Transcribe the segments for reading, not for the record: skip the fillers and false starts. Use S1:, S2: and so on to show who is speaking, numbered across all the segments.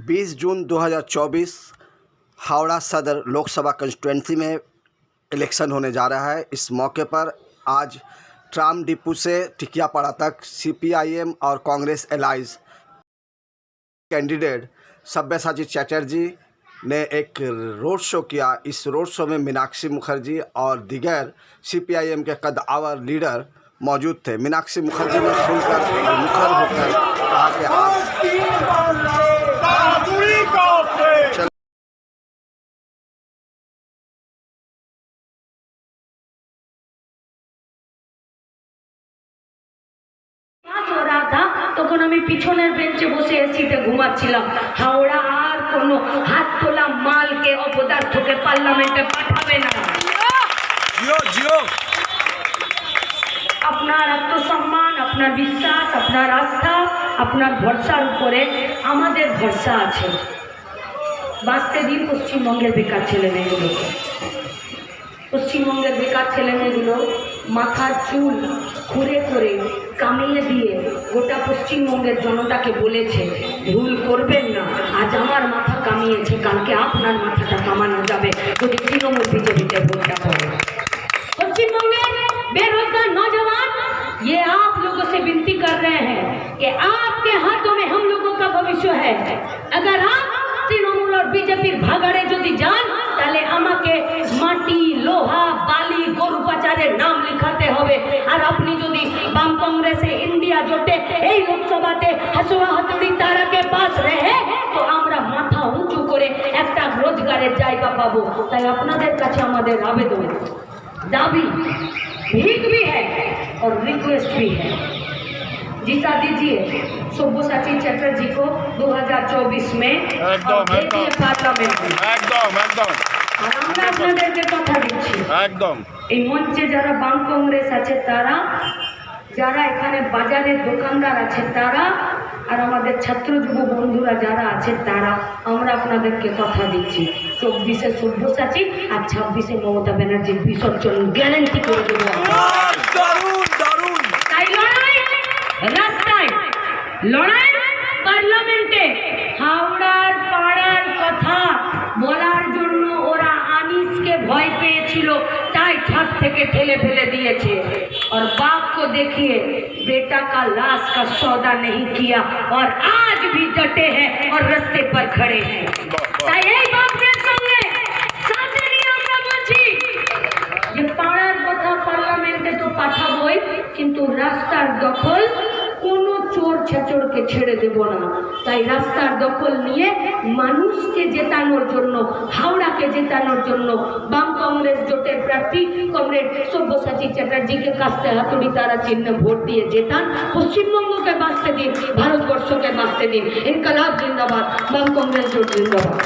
S1: 20 जून 2024 हावड़ा सदर लोकसभा कंस्टिट्यूंसी में इलेक्शन होने जा रहा है। इस मौके पर आज ट्राम डिपो से टिकियापाड़ा तक सीपीआईएम और कांग्रेस एलाइज कैंडिडेट सब्यसाची चटर्जी ने एक रोड शो किया। इस रोड शो में मीनाक्षी मुखर्जी और दीगर सीपीआईएम के कद्दावर लीडर मौजूद थे। मीनाक्षी मुखर्जी ने खुलकर और मुखर होकर कहा कि
S2: हो रहा था তখন আমি পিছনের বেঞ্চে বসে এসিতে ঘুমাচ্ছিলাম। হাওড়া আর কোনো হাত তোলা মালকে অপদার্থকে পার্লামেন্টে পাঠাবে না।
S3: জিও জিও
S2: আপনার আত্মসম্মান, আপনার বিশ্বাস, আপনার আস্থা, আপনার ভরসার উপরে আমাদের ভরসা আছে। বাঁচতে দিন পশ্চিমবঙ্গের বেকার ছেলেমেয়েগুলোকে। পশ্চিমবঙ্গের বেকার ছেলেমেয়েগুলো মাথার চুল খুঁড়ে করে কামিয়ে দিয়ে গোটা পশ্চিমবঙ্গের জনতাকে বলেছে, ভুল করবেন না, আজ আমার মাথা কামিয়েছে, কালকে আপনার মাথাটা কামানো যাবে যদি তৃণমূল বিজেপিতে ভোটটা করে। पश्चिमबंग बेरोजगार नौजवान ये आप लोगों से विनती कर रहे हैं कि आपके हाथों में हम लोगों का भविष्य है। अगर आप तृणमूल और बीजेपी भागाड़े যদি যান তাহলে আমাকে মাটি, লোহা, বালি, গরু পাচারের নাম লিখাতে হবে। আর আপনি যদি বাম কংগ্রেসে ইন্ডিয়া জোটে এই লোকসভাতে হাসুয়া হাতুড়ি তারাকে পাস রহে তো আমরা মাথা উঁচু করে একটা রোজগারের জায়গা পাবো। তাই আপনাদের কাছে আমাদের আবেদন, दाबी, भीख भी है और रिक्वेस्ट भी है। जिता दीजिए सब्यसाची चटर्जी को 2024 में पार्लियामेंट में। আর আমরা আপনাদেরকে কথা দিচ্ছি,
S3: একদম
S2: এই মঞ্চে যারা বাম কংগ্রেস আছে তারা, যারা এখানে বাজারের দোকানদার আছে তারা, আর আমাদের ছাত্র যুব বন্ধুরা যারা আছে তারা, আমরা আপনাদেরকে কথা দিচ্ছি 24-এ সব্যসাচী আর 26-এ মমতা ব্যানার্জির বিসর্জন গ্যারান্টি করে দেবো। তাই লড়াই রাস্তায়, লড়াই পার্লামেন্টে। হাওড়ার পাড়ার কথা বলার জন্য ওরা আনিসকে ভয় পেয়েছিল, তাই ছাদ থেকে ঠেলে ফেলে দিয়েছে। और बाप को देखिए, बेटा का लाश का सौदा नहीं किया और आज भी डटे हैं और रास्ते पर खड़े हैं। তাই এই বাপদের সঙ্গে সাথে নিয়ে আমরা বলছি যে পাড়ার কথা পার্লামেন্টে তো পাঠাবই, কিন্তু রাস্তার দখল কোনো চোর ছেচড়কে ছেড়ে দেব না। তাই রাস্তার দখল নিয়ে মানুষকে জেতানোর জন্য, হাওড়াকে জেতানোর জন্য বাম কংগ্রেস জোটের প্রার্থী কমরেড সব্যসাচী চ্যাটার্জিকে কাস্তে হাতুড়ি তারা চিহ্নে ভোট দিয়ে জেতান। পশ্চিমবঙ্গকে বাঁচতে দিন, ভারতবর্ষকে বাঁচতে দিন। ইনকলাব জিন্দাবাদ, বাম কংগ্রেস জোট জিন্দাবাদ।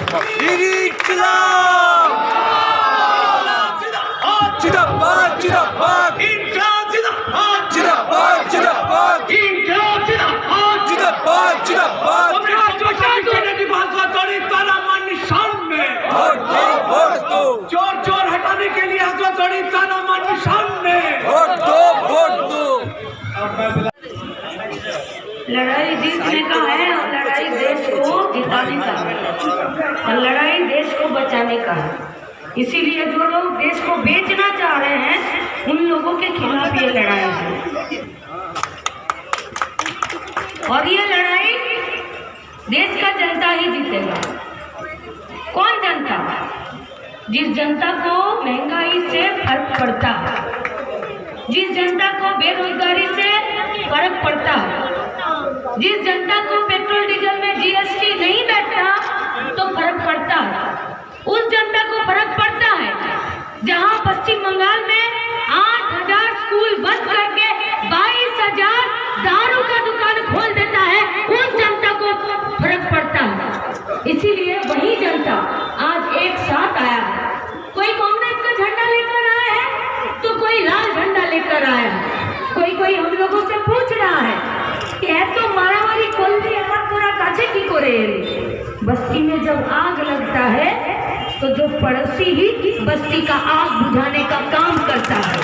S3: জিন্দাবাদ জিন্দাবাদ
S4: चोर चोर हटाने के लिए हथौड़ी ताना मारने सामने
S2: लड़ाई जीतने का है और लड़ाई देश को जिताने का है और लड़ाई देश को बचाने का है। इसीलिए जो लोग देश को बेचना चाह रहे हैं उन लोगों के खिलाफ ये लड़ाई है। और ये लड़ाई देश का जनता ही जीतेगा। कौन जनता? जिस जनता को महंगाई से फर्क पड़ता है, जिस जनता को बेरोजगारी से फर्क पड़ता है, जिस जनता को पेट्रोल डीजल में जीएसटी नहीं बैठता तो फर्क पड़ता है, उस जनता को फर्क पड़ता है। जहां पश्चिम बंगाल में 8,000 स्कूल बंद करके 22,000 दारू का दुकान खोल देता है, उस जनता को फर्क पड़ता है। इसीलिए वही जनता आज एक साथ आया है। कोई कांग्रेस का झंडा लेकर आया है तो कोई लाल झंडा लेकर आया है। कोई हम लोगों से पूछ रहा है कि এত মারামারি করলে আমার তোরা কাছে কি করে এলি? बस्ती में जब आग लगता है तो जो पड़ोसी ही बस्ती का आग बुझाने का काम करता है।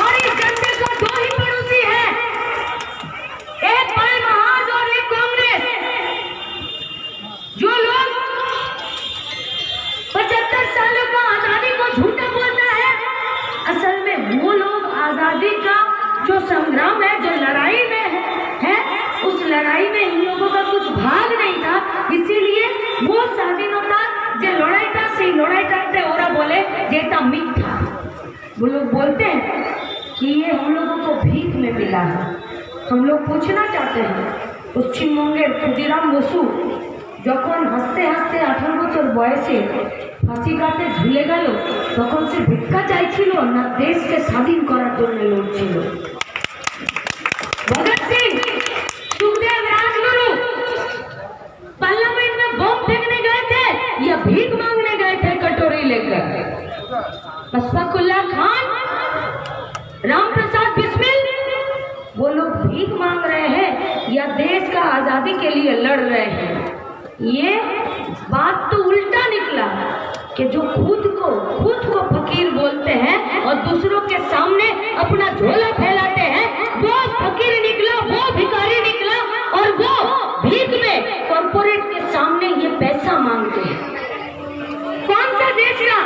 S2: और इस जनता को दो ही पड़ोसी है, एक जो संग्राम है, जो लड़ाई में है, उस लड़ाई में इन लोगों का कुछ भाग नहीं था। इसीलिए वो स्वाधीनता जो लड़ाईटा से लड़ाईटाते ओरा बोले जेटा मिथ्या। वो लोग बोलते हैं कि ये हम लोगों को भीख में मिला है। हम लोग पूछना चाहते हैं, पश्चिमबंगेर क्षुदिराम बसु যখন হাসতে হাসতে 18 বছর বয়সে ফাঁসি কাটে ঝুলে গেল, তখন সে ভিক্ষা চাইছিল না দেশকে স্বাধীন করার জন্য লড়ছিল? भगत सिंह, सुखदेव, राजगुरु पार्लियामेंट में बम फेंकने गए थे या भीख मांगने गए थे कटोरी लेकर? अशफाकुल्लाह खान, रामप्रसाद बिस्मिल, वो लोग भीख मांग रहे हैं या देश का आजादी के लिए लड़ रहे हैं? ये बात तो उल्टा निकला कि जो खुद को फकीर बोलते हैं और दूसरों के सामने अपना झोला फैलाते हैं, वो फकीर निकला, वो भिखारी निकला और वो भीख में कॉर्पोरेट के सामने ये पैसा मांगते हैं। कौन सा देश का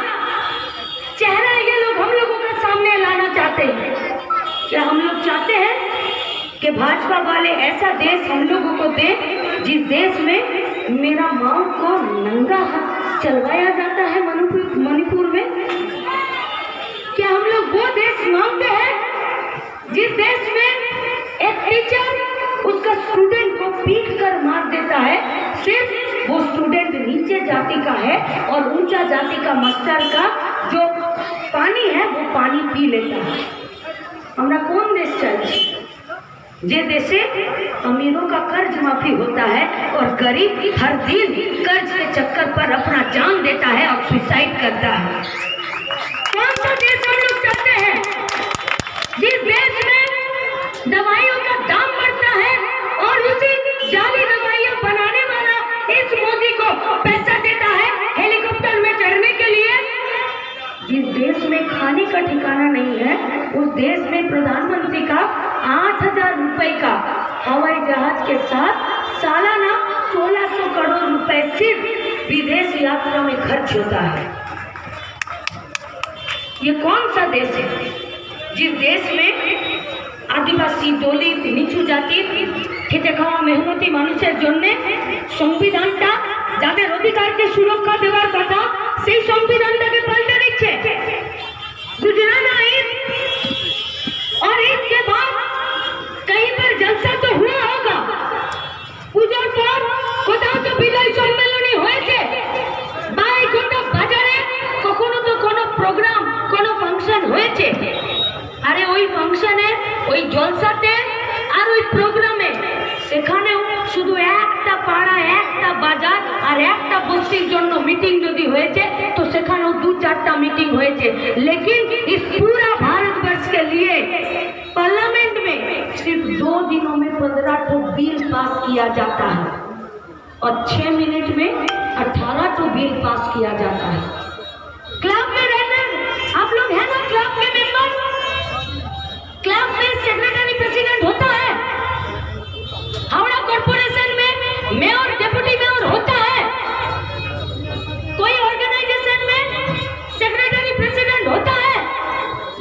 S2: चेहरा ये लोग हम लोगों के सामने लाना चाहते हैं? क्या हम लोग चाहते हैं कि भाजपा वाले ऐसा देश हम लोगों को दे जिस देश में मेरा माँ को नंगा हाथ चलवाया जाता है मणिपुर में? क्या हम लोग वो देश मांगते हैं जिस देश में एक टीचर उसका स्टूडेंट को पीट कर मार देता है, सिर्फ वो स्टूडेंट नीचे जाति का है और ऊंचा जाति का मास्टर का जो पानी है वो पानी पी लेता है? हमरा कौन देश चाहिए? जे देशे अमीरों का कर्ज माफी होता है और गरीब हर दिन कर्ज के चक्कर पर अपना जान देता है और सुसाइड करता है? कौन सा देश हम लोग चाहते हैं जिस देश में दवाइयों का दाम बढ़ता है और उसी जाली दवाइयां बनाने वाला इस मोदी को पैसा देता है हेलीकॉप्टर में चढ़ने के लिए? जिस देश में खाने का ठिकाना नहीं है, उस देश में प्रधानमंत्री का 8,000 रुपए का हवाई जहाज के साथ सालाना 1600 करोड़ रुपए सिर्फ विदेश यात्रा में खर्च होता है। ये कौन सा देश है जिस देश में आदिवासी, दलित, नीचू जाति, খেটে খাওয়া মেহনতি মানুষের জন্য সংবিধানটা যাদের অধিকারকে সুরক্ষা দেওয়ার কথা সেই সংবিধানটাকে পাল্টে দিচ্ছে? गुजरात ईद और ईद के बाद कहीं पर जलसा तो हुआ होगा, पूजोर पर কোথাও তো বিজয় সম্মেলনী হয়েছে, বা এই গোটা বাজারে কখনো তো কোনো প্রোগ্রাম, কোনো ফাংশন হয়েছে। আরে ওই ফাংশনে, ওই জলসাতে আর ওই প্রোগ্রামে সেখানেও শুধু একটা পাড়া, একটা বাজার আর একটা বস্তির জন্য মিটিং যদি হয়েছে তো সেখানেও 2-4টা मीटिंग হয়েছে। लेकिन इस पूरा भारतवर्ष के लिए पार्लियामेंट में सिर्फ 2 दिनों में 15 ठो बिल पास किया जाता है और 6 मिनट में 18 ठो बिल पास किया जाता है। क्लब में रहते आप लोग हैं ना, क्लब के मेंबर, क्लब में सेक्रेटरी प्रेसिडेंट होता है, हावड़ा कॉर्पोरेशन में मेयर, डिप्टी मेयर होता है, कोई ऑर्गेनाइजेशन में सेक्रेटरी प्रेसिडेंट होता है।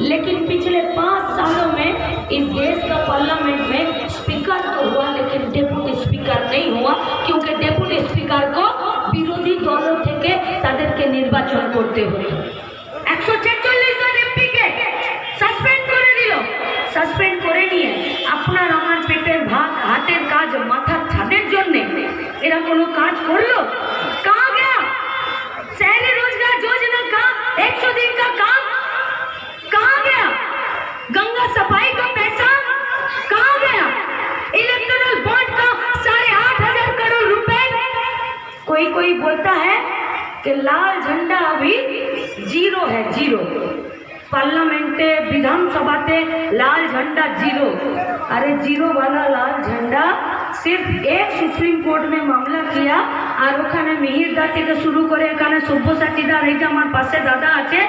S2: लेकिन पिछले 5 सालों में इस देश का पार्लियामेंट में स्पीकर तो हुआ लेकिन डेप्यूटी स्पीकर नहीं हुआ, क्योंकि डेप्यूटी स्पीकर को विरोधी दलों থেকে তাদেরকে নির্বাচন করতে হলো। 146 জন এমপি কে সাসপেন্ড করে দিল। সাসপেন্ড করে নিয়ে আপনার আমার পেটের ভাত, হাতের কাজ, মাথার ছাদের জন্য এরা কোনো কাজ করলো? कहाँ गया शहरी रोजगार योजना का 100 दिन का काम? कहाँ गया गंगा सफाई का पैसा? कहाँ गया इलेक्टोरल बॉन्ड का 8,500 करोड़ रुपए? कोई बोलता है कि लाल झंडा अभी 0 है, 0 पार्लियामेंटे, विधानसभाते लाल झंडा 0। अरे 0 वाला लाल झंडा सिर्फ एक सुप्रीम कोर्ट में मामला किया और ওখানে মিহিরদা থেকে শুরু করে এখানে সব্যসাচীদা, এই যে আমার পাশে দাদা আছে,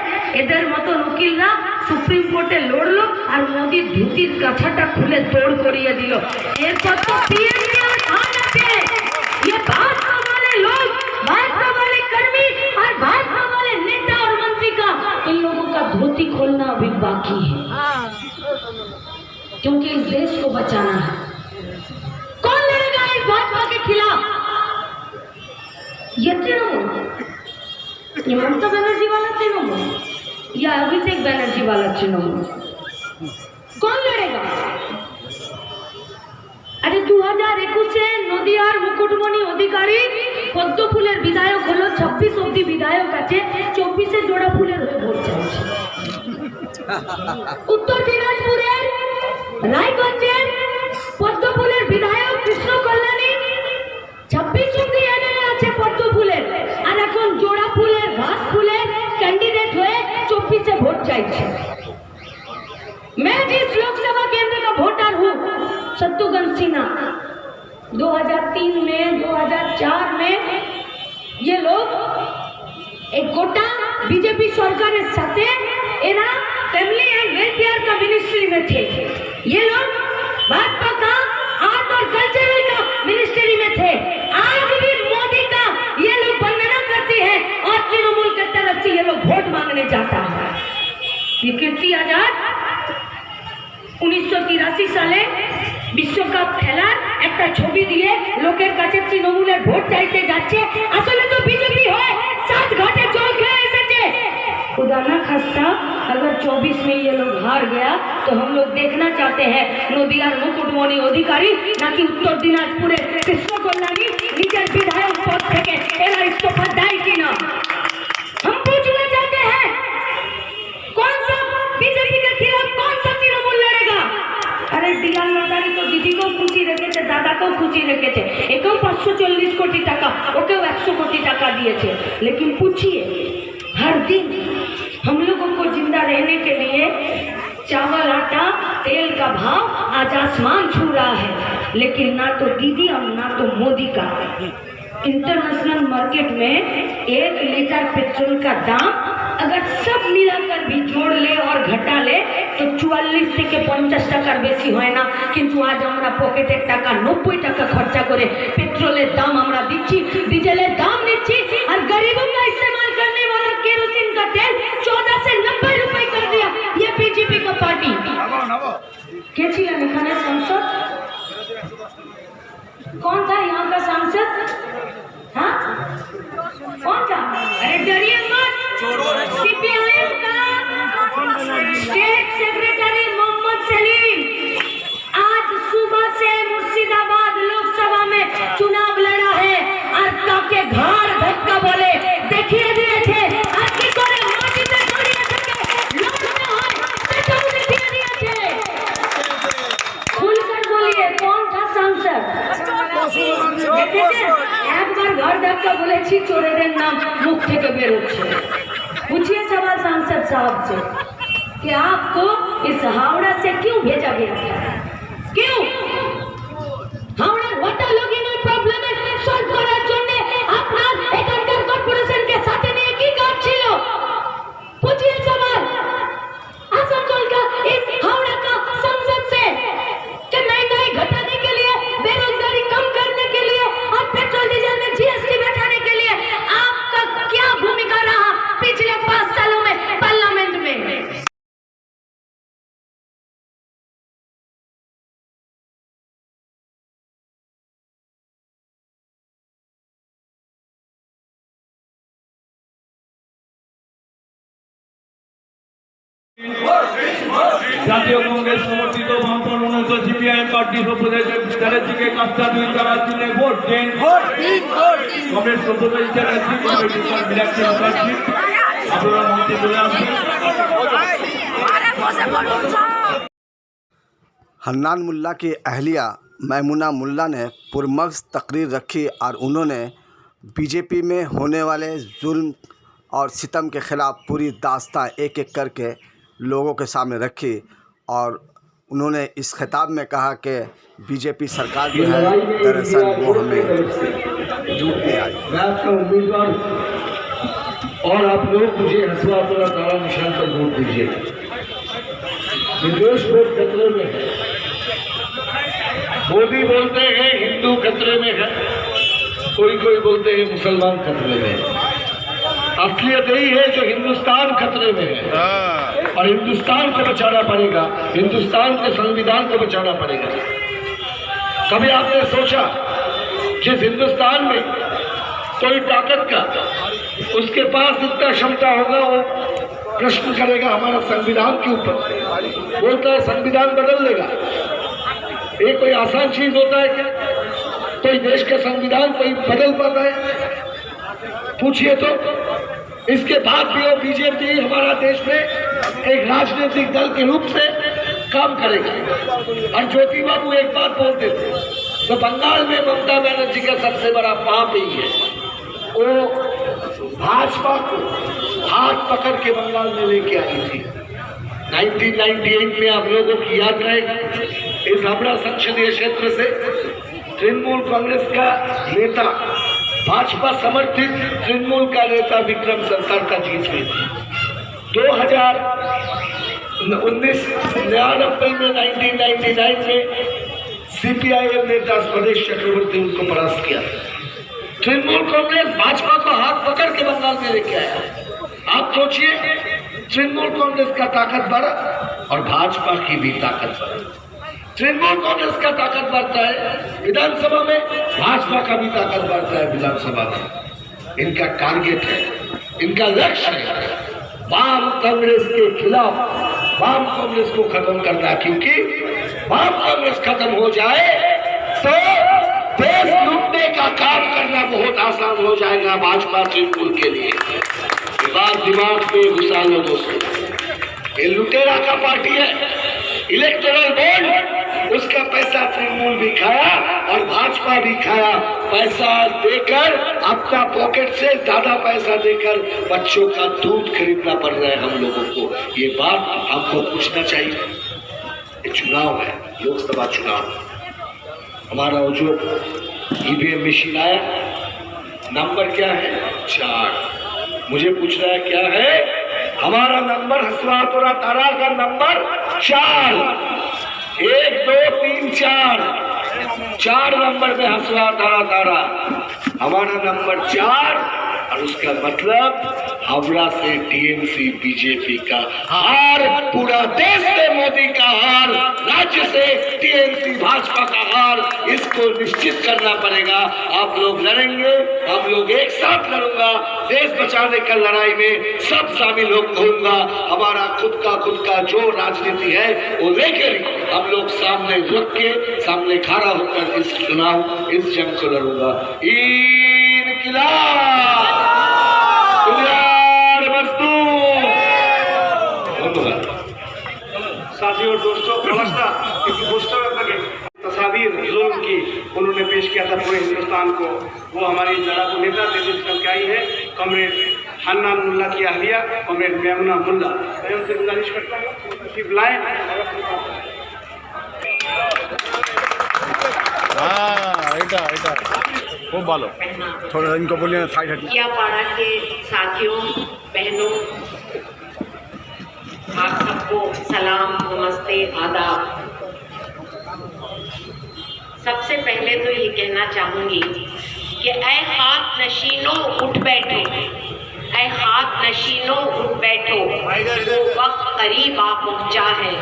S2: এদের মতো উকিলরা সুপ্রিম কোর্টে লড়লো আর মোদির ধুতির কাছাটা খুলে দৌড় করিয়ে দিল। এরপর তো पीएम के हाथ आते ये भाजपा वाले लोग, भाजपा वाले कर्मी और भाजपा वाले नेता और मंत्री का, इन लोगों का धोती खोलना अभी बाकी है। क्योंकि इस देश को बचाना है। कौन लड़ेगा इस भाजपा के खिलाफ? ये तृणमूल, ये ममता बनर्जी वाला तृणमूल या अभिषेक बनर्जी वाला तृणमूल? कौन लड़ेगा? अरे 2021 নদিয়ার মুকুটমণি অধিকারী পদ্ম ফুলের বিধায়ক হলো 26 অবধি বিধায়ক আছে, 24 জোড়া ফুলের হয়ে ভোট চাইছে। উত্তর দিনাজপুরের রায়গঞ্জের পদ্ম ফুলের বিধায়ক কৃষ্ণ কল্যাণী 26 অবধি এমএলএ আছে পদ্ম ফুলের, আর এখন জোড়া ফুলের ঘাস ফুলের कैंडिडेट হয়ে 24 ভোট চাইছে। मैं जिस लोकसभा केंद्र का वोटर हूँ, शत्रुघ्न सिन्हा, 2003 में 2004 में ये लोग एक गोटा बीजेपी सरकार के साथ एरा फैमिली एंड वेलफेयर का मिनिस्ट्री में थे। ये लोग भाजपा का आर्ट और कल्चरल का मिनिस्ट्री में थे। आज भी मोदी का ये लोग वंदना करती है और तृणमूल की तरफ से ये लोग वोट मांगने जाता है। ये कीर्ति आजाद 1983 সালে বিশ্বকাপ খেলার একটা ছবি দিয়ে লোকের কাছে তৃণমূলের ভোট চাইতে যাচ্ছে, আসলে তো বিজেপি হয় सात घाटे जल खेल एसेছে। खुदा ना खास्ता अगर 24 में ये लोग हार गया तो हम लोग देखना चाहते हैं নদিয়ার মুকুটমণি অধিকারী নাকি উত্তর দিনাজপুরের কৃষ্ণ কল্যাণী নিজের বিধায়ক পদ থেকে এরা ইস্তফা দেয় কিনা। हम पूछना चाहते हैं कौन सा बीजेपी के खिलाफ कौन सा तृणमूल लड़ेगा। अरे डिलाल नदारी तो दीदी को खुशी রেখেছে, দাদাকেও খুশি রেখেছে, একেও 540 কোটি টাকা, ওকেও 100 কোটি টাকা দিয়েছে। लेकिन पूछिए हर दिन हम लोगों को जिंदा रहने के लिए चावल आटा तेल का भाव आज आसमान छू रहा है, लेकिन ना तो दीदी और ना तो मोदी का। इंटरनेशनल मार्केट में 1 लीटर पेट्रोल का दाम अगर सब मिलाकर भी जोड़ ले और घटा ले तो 44 থেকে 50 টাকার বেশি হয় না। কিন্তু আজ আমরা পকেটের টাকা 90 টাকা খরচা করে পেট্রোলের দাম আমরা দিচ্ছি, ডিজেলের দাম নিচ্ছি, আর गरीबों का इस्तेमाल करने वाला केरोसिन का तेल 14 से 90 रुपए कर दिया ये बीजेपी का पार्टी। কে ছিলেন এখানে सांसद? कौन था यहाँ का सांसद? हाँ कौन था? अरे डरिए मत, सीपीआईएम का स्टेट सेक्रेटरी मोहम्मद सलीम आज सुबह से मुर्शिदाबाद लोकसभा में चुनाव लड़ा है और काके घर धक्का बोले देखिए दिए थे आज की करे माटीते गड़िए থাকে লড়তে হয় সেটাও দেখিয়ে দিয়েছে। खुलकर बोलिए कौन था सांसद? একবার ঘর ধাক্কা বলেছি চোরেদের নাম মুখ থেকে বের হচ্ছে। पूछिए सवाल सांसद साहब से कि आपको इस हावड़ा से क्यों भेजा गया था? क्यों? हावड़ा वाटर লগিনের প্রবলেমে সলভ করার জন্য আপনার এখানকার কর্পোরেশনকে সাথে নিয়ে কি কাজ ছিল? पूछिए सवाल आसनसोल का इस हावड़ा का संसद से कि महंगाई घटाने के लिए, बेरोजगारी कम करने के लिए और पेट्रोल डीजल में जीएसटी बैठाने के लिए आपका क्या भूमिका रहा पिछले 5 सालों में पार्लियामेंट में?
S4: জাতীয় কংগ্রেস সমর্থিত বামফ্রন্ট মনোনীত সিপিআইএম পার্টির উপদেষ্টা চ্যাটার্জিকে কাস্তা দুই করার জন্য ভোট দিন। কংগ্রেস সভাপতি চ্যাটার্জি কংগ্রেস বিরাট মুখার্জি আপনারা মঞ্চে চলে আসবেন।
S1: हन्नान मुल्ला की अहलिया मैमुना मुल्ला ने पुरमग्ज तकरीर रखी और उन्होंने बीजेपी में होने वाले जुल्म और सितम के ख़िलाफ़ पूरी दास्तां एक एक करके लोगों के सामने रखी और उन्होंने इस खिताब में कहा कि बीजेपी सरकार जो है दरअसल वो हमें लूटने आई।
S5: मैं आपका उम्मीदवार और आप लोग मुझे हसवा तारा निशान पर वोट दीजिए। निर्दोष वोट खतरे में है। मोदी बोलते हैं हिंदू खतरे में है, कोई कोई बोलते हैं मुसलमान खतरे में है। असलियत यही है जो हिंदुस्तान खतरे में है। और हिंदुस्तान को बचाना पड़ेगा, हिंदुस्तान के संविधान को बचाना पड़ेगा। कभी आपने सोचा जिस हिंदुस्तान में कोई ताकत का उसके पास इतना क्षमता होगा वो प्रश्न करेगा हमारा संविधान के ऊपर, बोलता है संविधान बदल देगा। ये कोई आसान चीज होता है क्या? कोई देश का संविधान कोई बदल पाता है? पूछिए तो। इसके बाद भी वो बीजेपी हमारा देश में एक राजनीतिक दल के रूप से काम करेगा। और ज्योति बाबू एक बात बोलते थे, तो बंगाल में ममता बनर्जी का सबसे बड़ा पाप ही है, वो भाजपा को हाथ पकड़ के बंगाल में लेके आई थी। 1998 में आप लोगों की याद रहेगा, इस हावड़ा संसदीय क्षेत्र से तृणमूल कांग्रेस का नेता, भाजपा समर्थित तृणमूल का नेता विक्रम सरकार का जीत हुई थी। 1999 में 1999 में CPIM नेता स्वदेश चक्रवर्ती उनको परास्त किया। तृणमूल कांग्रेस भाजपा को हाथ पकड़ के बंगाल में लेके आया। आप सोचिए, तृणमूल कांग्रेस का ताकत बढ़ा और भाजपा की भी ताकत बढ़ा। तृणमूल कांग्रेस का ताकत बढ़ता है विधानसभा में, भाजपा का भी ताकत बढ़ता है विधानसभा में। इनका टारगेट है, इनका लक्ष्य है वाम कांग्रेस के खिलाफ, वाम कांग्रेस को खत्म करना। क्योंकि वाम कांग्रेस खत्म हो जाए तो देश लूटने का काम करना बहुत आसान हो जाएगा भाजपा तृणमूल के लिए। बात दिमाग में घुसा लो दोस्तों, ये लुटेरा का पार्टी है। इलेक्टोरल बॉन्ड, उसका पैसा तृणमूल भी खाया और भाजपा भी खाया। पैसा देकर, अपना पॉकेट से ज्यादा पैसा देकर बच्चों का दूध खरीदना पड़ रहा है हम लोगों को। ये बात आपको पूछना चाहिए। ये चुनाव है, लोकसभा चुनाव। हमारा वो जो EVM मशीन आया, नंबर क्या है? 4। मुझे पूछ रहा है क्या है? हमारा नंबर हसवातुरा तारा का नंबर 4। 1 2 3 4 नंबर में हसवा तारा। हमारा नंबर 4 और उसका मतलब हावड़ा से TMC बीजेपी का हार, पूरा देश से मोदी का हार, राज्य से TMC भाजपा का हार। इसको निश्चित करना पड़ेगा। आप लोग लड़ेंगे, हम लोग एक साथ लड़ूंगा। देश बचाने का लड़ाई में सब शामिल होऊंगा। हमारा खुद का जो राजनीति है वो लेकर हम लोग सामने रुक के, सामने खड़ा होकर इस चुनाव, इस जंग को लड़ूंगा।
S6: साथियों और दोस्तों, नमस्कार। एक पुस्तक तस्वीर जुल्म की उन्होंने पेश किया था पूरे हिंदुस्तान को। वो हमारी लड़ाकू नेता निर्देश करके आई है, कॉमरेड हन्नान मुल्ला की अहलिया, कॉमरेड मेमना मुल्ला। मैं उनसे गुजारिश करता हूँ कि बुलाएं।
S3: खूब भालो, थोड़ा इनको बोलिए थाई हटी।
S2: किया पाड़ा के साथियों, बहनों, आप सबको सलाम, नमस्ते, आदाब। सबसे पहले तो ये कहना चाहूँगी कि ऐ खाक नशीनों उठ बैठो, ऐ खाक नशीनों उठ बैठो, वो वक्त करीब आ पहुँचा है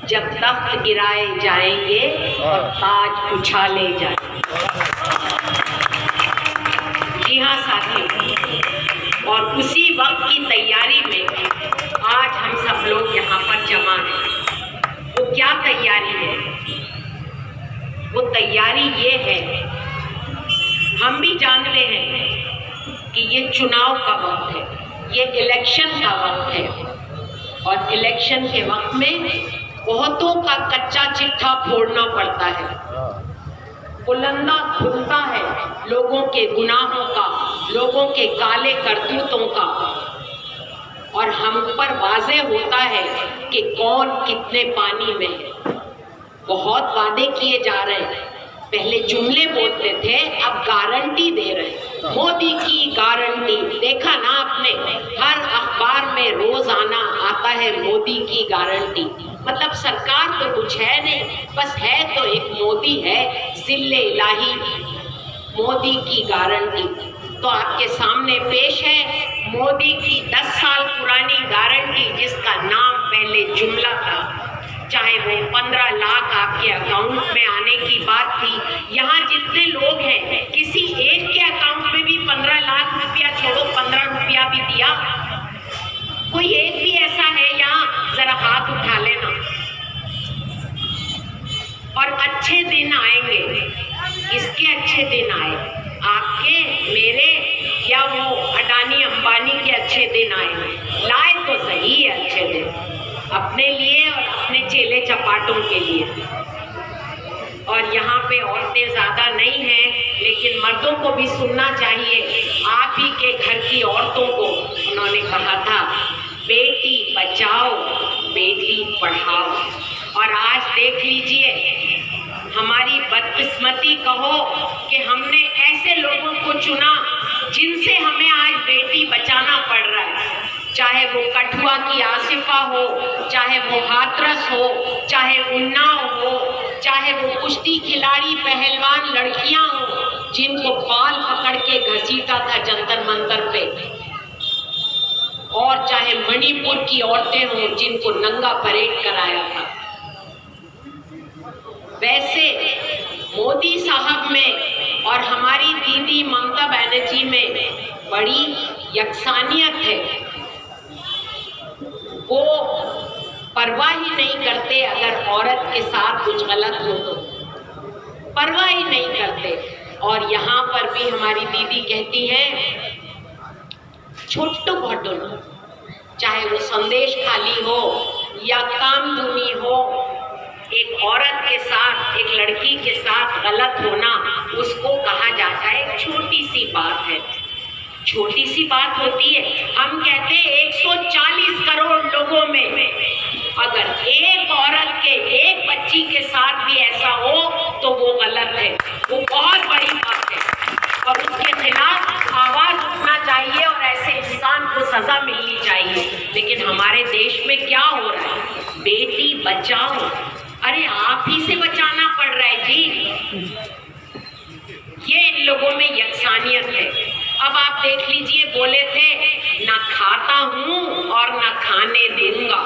S2: जब तख्त गिराए जाएंगे और ताज उछाले जाएंगे। जी हाँ साथियों, और उसी वक्त की तैयारी में आज हम सब लोग यहाँ पर जमा हैं। वो क्या तैयारी है? वो तैयारी ये है, हम भी जानते हैं कि ये चुनाव का वक्त है, ये इलेक्शन का वक्त है। और इलेक्शन के वक्त में बहुतों का कच्चा चिट्ठा फोड़ना पड़ता है। बुलंदा खुलता है लोगों के गुनाहों का, लोगों के काले करतूतों का, और हम पर वाज़े होता है कि कौन कितने पानी में है। बहुत वादे किए जा रहे हैं, पहले जुमले बोलते थे, अब गारंटी दे रहे हैं। मोदी की गारंटी देखा ना आपने, हर अखबार में रोजाना आता है मोदी की गारंटी। मतलब सरकार तो कुछ है नहीं, बस है तो एक मोदी है, जिल्ले इलाही मोदी की गारंटी। तो आपके सामने पेश है
S7: मोदी की 10 साल पुरानी गारंटी, जिसका नाम पहले जुमला था, चाहे वो 15 लाख आपके अकाउंट में आने की बात थी। यहाँ जितने लोग हैं, किसी एक के अकाउंट में भी 15 लाख रुपया छोड़ो 15 रुपया भी दिया? कोई एक भी ऐसा है यहाँ? जरा हाथ उठा लेना। और अच्छे दिन आएंगे, किसके अच्छे दिन आए? आपके, मेरे, या वो अडानी अंबानी के अच्छे दिन आए? लाए तो सही है अच्छे दिन, अपने लिए और अपने चेले चपाटों के लिए। और यहाँ पे औरतें ज़्यादा नहीं हैं, लेकिन मर्दों को भी सुनना चाहिए। आप ही के घर की औरतों को उन्होंने कहा था, बेटी बचाओ बेटी पढ़ाओ। और आज देख लीजिए, हमारी बदकिस्मती कहो कि हमने ऐसे लोगों को चुना जिनसे हमें आज बेटी बचाना पड़ रहा है। चाहे वो कठुआ की आसिफा हो, चाहे वो हाथरस हो, चाहे उन्नाव हो, चाहे वो कुश्ती खिलाड़ी पहलवान लड़कियां हो जिनको बाल पकड़ के घसीटा था जंतर मंतर पे, और चाहे मणिपुर की औरतें हों जिनको नंगा परेड कराया था। वैसे मोदी साहब में और हमारी दीदी ममता बनर्जी में बड़ी यकसानियत है। वो परवाह ही नहीं करते अगर औरत के साथ कुछ गलत हो तो, परवाह ही नहीं करते। और यहाँ पर भी हमारी दीदी कहती हैं, छोटो घटना, चाहे वो संदेश खाली हो या कामदुनी हो, एक औरत के साथ, एक लड़की के साथ गलत होना, उसको कहा जाता है छोटी सी बात है। छोटी सी बात होती है। हम कहते हैं 140 करोड़ लोगों में अगर एक औरत के, एक बच्ची के साथ भी ऐसा हो तो वो गलत है, वो बहुत बड़ी बात है और उसके खिलाफ आवाज उठना चाहिए और ऐसे इंसान को सजा मिलनी चाहिए। लेकिन हमारे देश में क्या हो रहा है? बेटी बचाओ, अरे आप ही से बचाना पड़ रहा है जी। ये इन लोगों में यकसानियत है। अब आप देख लीजिए, बोले थे ना खाता हूं और ना खाने दूंगा,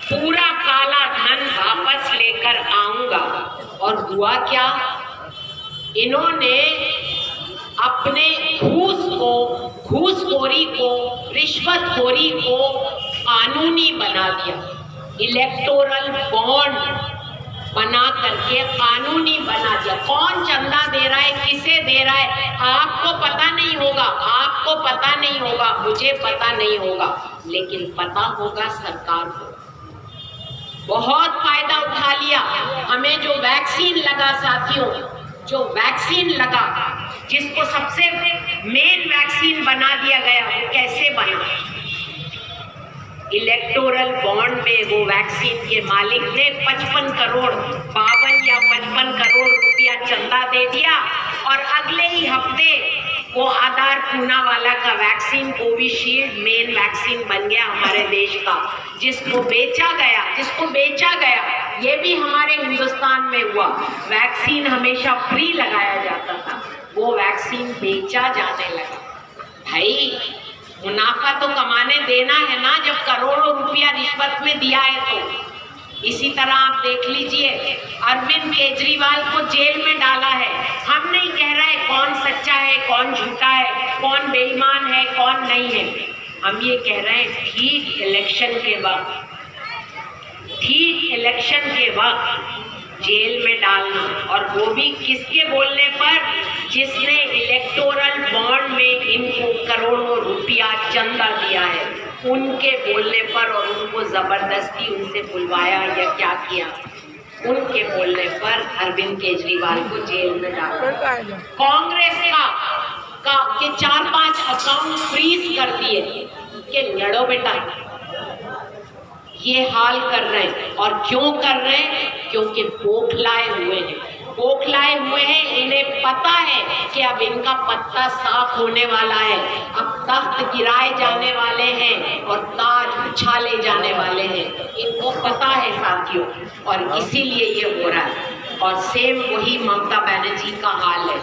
S7: पूरा काला धन वापस लेकर आऊंगा। और हुआ क्या? इन्होंने अपने घूसखोरी को, रिश्वतखोरी को कानूनी बना दिया। इलेक्टोरल बॉन्ड बना करके कानूनी बना दिया। कौन चंदा दे रहा है, किसे दे रहा है, आपको पता नहीं होगा, आपको पता नहीं होगा, मुझे पता नहीं होगा, लेकिन पता होगा सरकार को। बहुत फायदा उठा लिया। हमें जो वैक्सीन लगा साथियों, जो वैक्सीन लगा, जिसको सबसे मेन वैक्सीन बना दिया गया, वो कैसे बना? इलेक्टोरल बॉन्ड में वो वैक्सीन के मालिक ने 52 करोड़ 52 या 55 करोड़ रुपया चंदा दे दिया और अगले ही हफ्ते वो आधार पूना वाला का वैक्सीन कोविशील्ड मेन वैक्सीन बन गया हमारे देश का, जिसको बेचा गया। ये भी हमारे हिंदुस्तान में हुआ। वैक्सीन हमेशा फ्री लगाया जाता था, वो वैक्सीन बेचा जाने लगा। भाई मुनाफा तो कमाने देना है ना, जब करोड़ों रुपया रिश्वत में दिया है तो। इसी तरह आप देख लीजिए, अरविंद केजरीवाल को जेल में डाला है। हम नहीं कह रहे कौन सच्चा है, कौन झूठा है, कौन बेईमान है, कौन नहीं है। हम ये कह रहे हैं ठीक इलेक्शन के वक्त जेल में डालना, और वो भी किसके बोलने पर? जिसने इलेक्टोरल बॉन्ड में इनको करोड़ों रुपया चंदा दिया है, उनके बोलने पर, और उनको जबरदस्ती उनसे बुलवाया या क्या किया, उनके बोलने पर अरविंद केजरीवाल को जेल में डाला। कांग्रेस के 4-5 अकाउंट फ्रीज कर दिए कि लड़ो बेटा। ये हाल कर रहे हैं, और क्यों कर रहे हैं? क्योंकि बौखलाए हुए हैं। इन्हें पता है कि अब इनका पत्ता साफ होने वाला है, अब तख्त गिराए जाने वाले हैं और ताज उछाले जाने वाले हैं। इनको पता है साथियों, और इसीलिए ये हो रहा है। और सेम वही ममता बनर्जी का हाल है।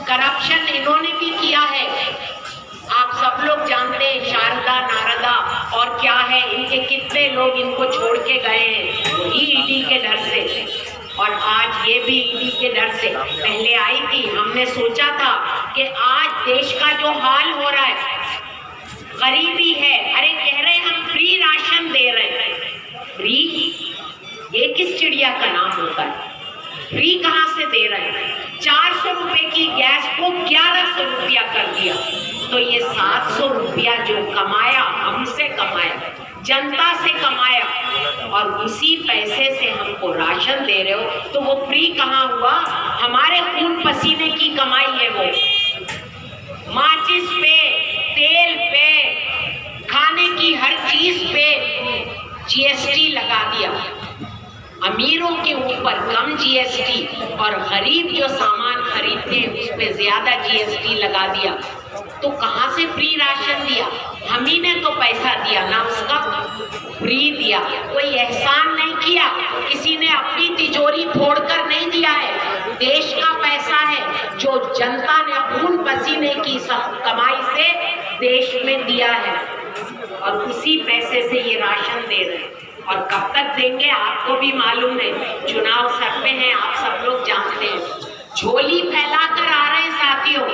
S7: करप्शन इन्होंने भी किया है। आप सब लोग जानते हैं शारदा नारदा और क्या है, इनके कितने लोग इनको छोड़ के गए हैं ईडी के डर से, और आज ये भी ईडी के डर से पहले आई थी। हमने सोचा था कि आज देश का जो हाल हो रहा है, गरीबी है, अरे कह रहे हम फ्री राशन दे रहे हैं। फ्री ये किस चिड़िया का नाम होता है? फ्री कहाँ से दे रहे हैं? 400 रुपए की गैस को 1100 रुपया कर दिया, तो ये 700 रुपया जो कमाया, हमसे कमाया, जनता से कमाया, और उसी पैसे से हमको राशन दे रहे हो, तो वो फ्री कहाँ हुआ? हमारे खून पसीने की कमाई है वो। माचिस पे, तेल पे, खाने की हर चीज पे जीएसटी लगा दिया। अमीरों के ऊपर कम जीएसटी और गरीब जो सामान खरीदते हैं उस पे ज्यादा जीएसटी लगा दिया। तो कहाँ से फ्री राशन दिया? हम ही ने तो पैसा दिया ना, उसका फ्री दिया। कोई एहसान नहीं किया, किसी ने अपनी तिजोरी फोड़कर नहीं दिया है। देश का पैसा है जो जनता ने खून पसीने की सब कमाई से देश में दिया है, और उसी पैसे से ये राशन दे रहे हैं। और कब तक देंगे आपको भी मालूम है, चुनाव सर पे हैं, आप सब लोग जानते हैं। झोली फैलाकर आ रहे हैं साथियों,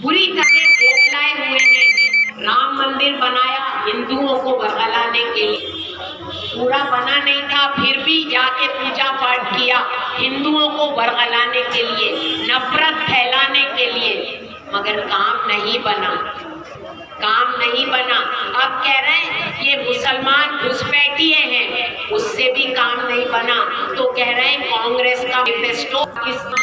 S7: बुरी तरह बौखलाए हुए हैं। राम मंदिर बनाया हिंदुओं को बरगलाने के लिए, पूरा बना नहीं था, फिर भी जाके पूजा पाठ किया हिंदुओं को बरगलाने के लिए, नफरत फैलाने के लिए, मगर काम नहीं बना, काम नहीं बना। अब कह रहे हैं ये मुसलमान घुसपैठिए हैं, उससे भी काम नहीं बना, तो कह रहे हैं कांग्रेस का मैनिफेस्टो किस में।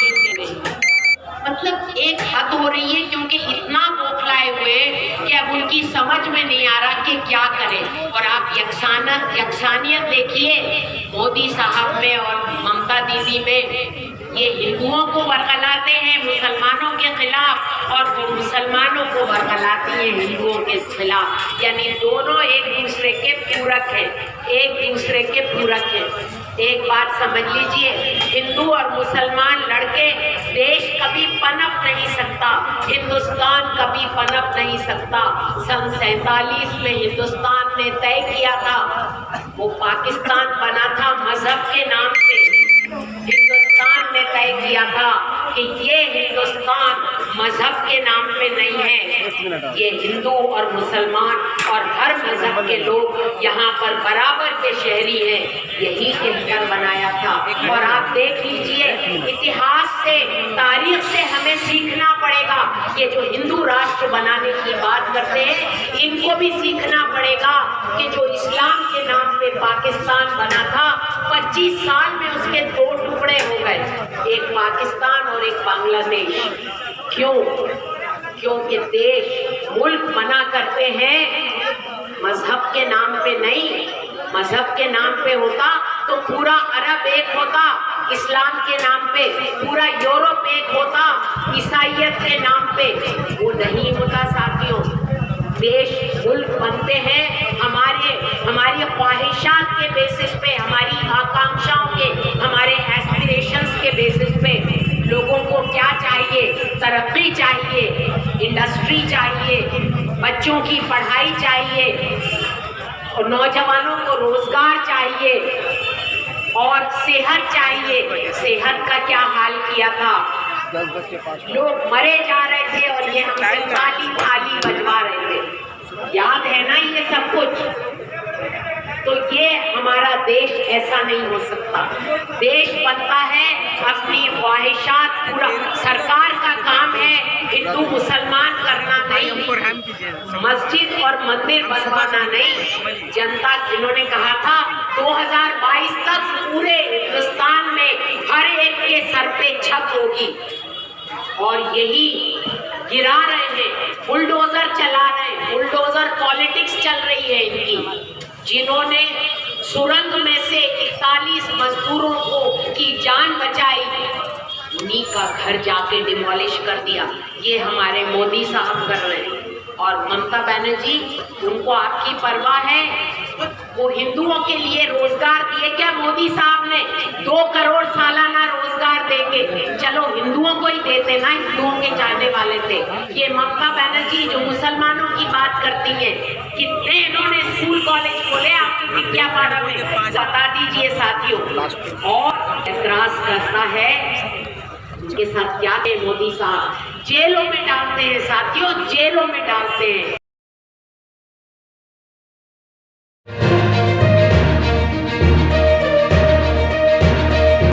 S7: मतलब एक हद हो रही है, क्योंकि इतना बौखलाए हुए कि अब उनकी समझ में नहीं आ रहा कि क्या करें। और आप यकसानियत देखिए मोदी साहब में और ममता दीदी में, ये हिंदुओं को बरगलाते हैं मुसलमानों के खिलाफ, और वो मुसलमानों को बरगलाती हैं हिंदुओं के खिलाफ। यानी दोनों एक दूसरे के पूरक हैं, एक दूसरे के पूरक हैं। एक बात समझ लीजिए, हिंदू और मुसलमान लड़के देश कभी पनप नहीं सकता, हिंदुस्तान कभी पनप नहीं सकता। सन 47 में हिंदुस्तान ने तय किया था, वो पाकिस्तान बना था मजहब के नाम पे। हिंदुस्तान ने तय किया था कि ये हिंदुस्तान मजहब के नाम पे नहीं है, ये हिंदू और मुसलमान और हर मजहब के लोग यहाँ पर बराबर के शहरी हैं, यही कहकर बनाया था। और आप देख लीजिए, इतिहास से, तारीख से हमें सीखना पड़ेगा। ये जो हिंदू राष्ट्र बनाने की बात करते हैं, इनको भी सीखना पड़ेगा कि जो इस्लाम के नाम पे पाकिस्तान बना था, 25 साल में उसके 2 टुकड़े हो गए, एक पाकिस्तान और एक बांग्लादेश। क्यों? क्योंकि देश, मुल्क बना करते हैं मजहब के नाम पे नहीं। मजहब के नाम पे होता तो पूरा अरब एक होता, इस्लाम के नाम पे पूरा यूरोप एक होता, ईसाइयत के नाम पे वो नहीं होता साथियों। देश, मुल्क बनते हैं हमारी ख्वाहिशात के बेसिस पे, हमारी आकांक्षाओं के, हमारे एस्पिरेशंस के बेसिस पे। लोगों को क्या चाहिए? तरक्की चाहिए, इंडस्ट्री चाहिए, बच्चों की पढ़ाई चाहिए, और नौजवानों को रोजगार चाहिए, और सेहत चाहिए। सेहत का क्या हाल किया था? लोग मरे जा रहे थे और ये हमसे थाली थाली बजवा रहे थे। याद है ना ये सब कुछ? तो ये हमारा देश ऐसा नहीं हो सकता। देश बनता है अपनी ख्वाहिशात पूरा, सरकार का काम है हिंदू मुसलमान करना नहीं, मस्जिद और मंदिर बनवाना नहीं। जनता, इन्होंने कहा था 2022 तक पूरे हिंदुस्तान में हर एक के सर पे छत होगी, और यही गिरा रहे हैं, बुलडोजर चला रहे हैं, बुलडोजर पॉलिटिक्स चल रही है इनकी। जिन्होंने सुरंग में से 41 मजदूरों की जान बचाई, उन्हीं का घर जाके डिमोलिश कर दिया। ये हमारे मोदी साहब कर रहे हैं। और ममता बनर्जी, उनको आपकी परवाह है? वो हिंदुओं के लिए रोजगार दिए क्या मोदी साहब ने? 2 करोड़ सालाना रोजगार देगा। देंगे, चलो हिंदुओं को ही देते ना, हिंदुओं के चाहने वाले थे। ये ममता बनर्जी जो मुसलमानों की बात करती है, कितने इन्होंने स्कूल कॉलेज खोले आपके विज्ञापाड़ा में, बता दीजिए साथियों। और एतराज करता है उसके साथ क्या है, मोदी साहब जेलों में डालते हैं साथियों, जेलों में डालते हैं।